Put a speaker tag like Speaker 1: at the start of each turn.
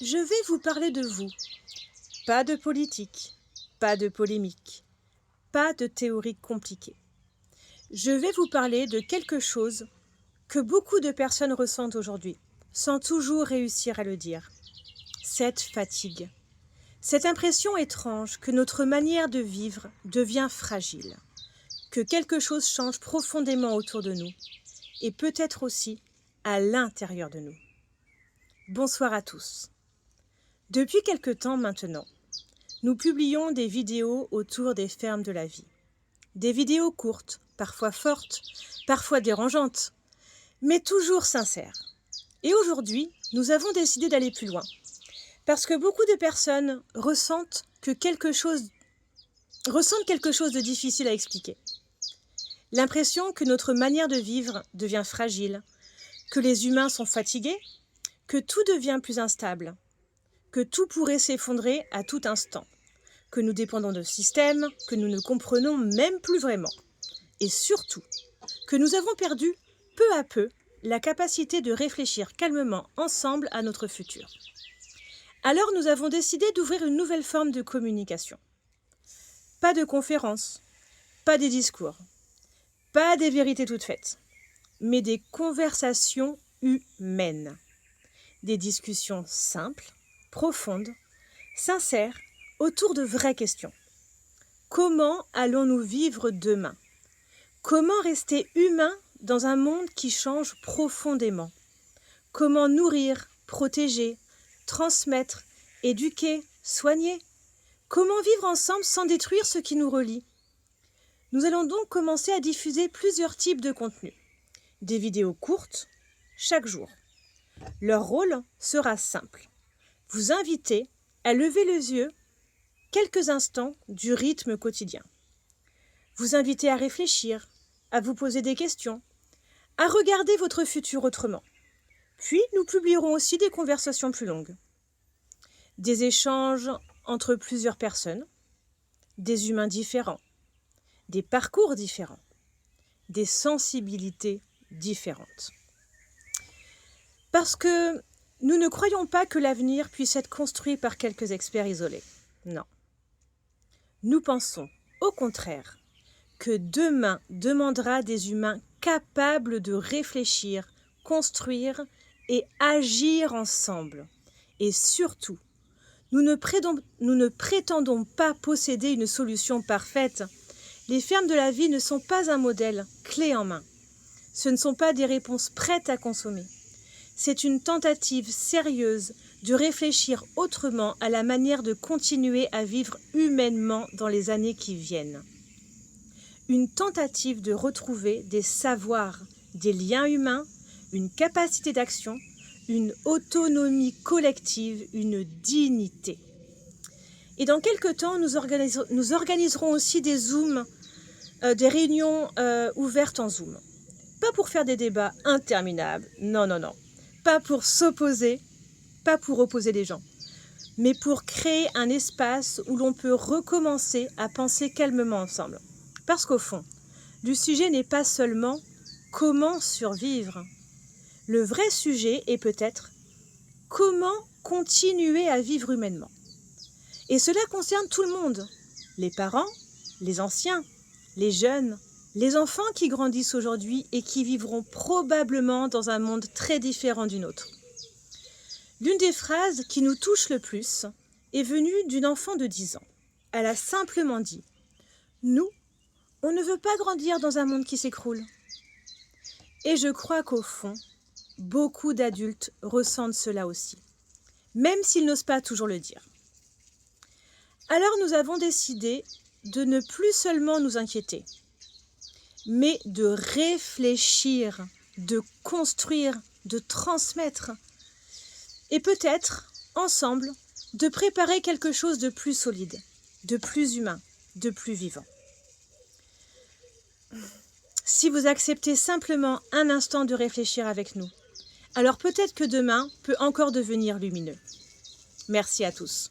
Speaker 1: Je vais vous parler de vous. Pas de politique, pas de polémique, pas de théorie compliquée. Je vais vous parler de quelque chose que beaucoup de personnes ressentent aujourd'hui, sans toujours réussir à le dire. Cette fatigue. Cette impression étrange que notre manière de vivre devient fragile, que quelque chose change profondément autour de nous, et peut-être aussi à l'intérieur de nous. Bonsoir à tous. Depuis quelque temps maintenant, nous publions des vidéos autour des fermes de la vie. Des vidéos courtes, parfois fortes, parfois dérangeantes, mais toujours sincères. Et aujourd'hui, nous avons décidé d'aller plus loin. Parce que beaucoup de personnes ressentent quelque chose de difficile à expliquer. L'impression que notre manière de vivre devient fragile, que les humains sont fatigués, que tout devient plus instable, que tout pourrait s'effondrer à tout instant, que nous dépendons de systèmes que nous ne comprenons même plus vraiment, et surtout que nous avons perdu peu à peu la capacité de réfléchir calmement ensemble à notre futur. Alors nous avons décidé d'ouvrir une nouvelle forme de communication. Pas de conférences, pas des discours, pas des vérités toutes faites, mais des conversations humaines. Des discussions simples, profondes, sincères, autour de vraies questions. Comment allons-nous vivre demain? Comment rester humain dans un monde qui change profondément? Comment nourrir, protéger, transmettre, éduquer, soigner? Comment vivre ensemble sans détruire ce qui nous relie? Nous allons donc commencer à diffuser plusieurs types de contenus. Des vidéos courtes, chaque jour. Leur rôle sera simple. Vous inviter à lever les yeux quelques instants du rythme quotidien. Vous inviter à réfléchir, à vous poser des questions, à regarder votre futur autrement. Puis, nous publierons aussi des conversations plus longues. Des échanges entre plusieurs personnes, des humains différents, des parcours différents, des sensibilités différentes. Parce que nous ne croyons pas que l'avenir puisse être construit par quelques experts isolés. Non. Nous pensons, au contraire, que demain demandera des humains capables de réfléchir, construire et agir ensemble. Et surtout, nous ne prétendons pas posséder une solution parfaite. Les fermes de la vie ne sont pas un modèle clé en main. Ce ne sont pas des réponses prêtes à consommer. C'est une tentative sérieuse de réfléchir autrement à la manière de continuer à vivre humainement dans les années qui viennent. Une tentative de retrouver des savoirs, des liens humains, une capacité d'action, une autonomie collective, une dignité. Et dans quelques temps, nous organiserons aussi des Zooms, des réunions ouvertes en Zoom. Pas pour faire des débats interminables, non. Pas pour s'opposer, pas pour opposer les gens, mais pour créer un espace où l'on peut recommencer à penser calmement ensemble. Parce qu'au fond, le sujet n'est pas seulement comment survivre. Le vrai sujet est peut-être comment continuer à vivre humainement. Et cela concerne tout le monde, les parents, les anciens, les jeunes, les enfants qui grandissent aujourd'hui et qui vivront probablement dans un monde très différent du nôtre. L'une des phrases qui nous touche le plus est venue d'une enfant de 10 ans. Elle a simplement dit « Nous, on ne veut pas grandir dans un monde qui s'écroule. » Et je crois qu'au fond, beaucoup d'adultes ressentent cela aussi, même s'ils n'osent pas toujours le dire. Alors nous avons décidé de ne plus seulement nous inquiéter, mais de réfléchir, de construire, de transmettre, et peut-être, ensemble, de préparer quelque chose de plus solide, de plus humain, de plus vivant. Si vous acceptez simplement un instant de réfléchir avec nous, alors peut-être que demain peut encore devenir lumineux. Merci à tous.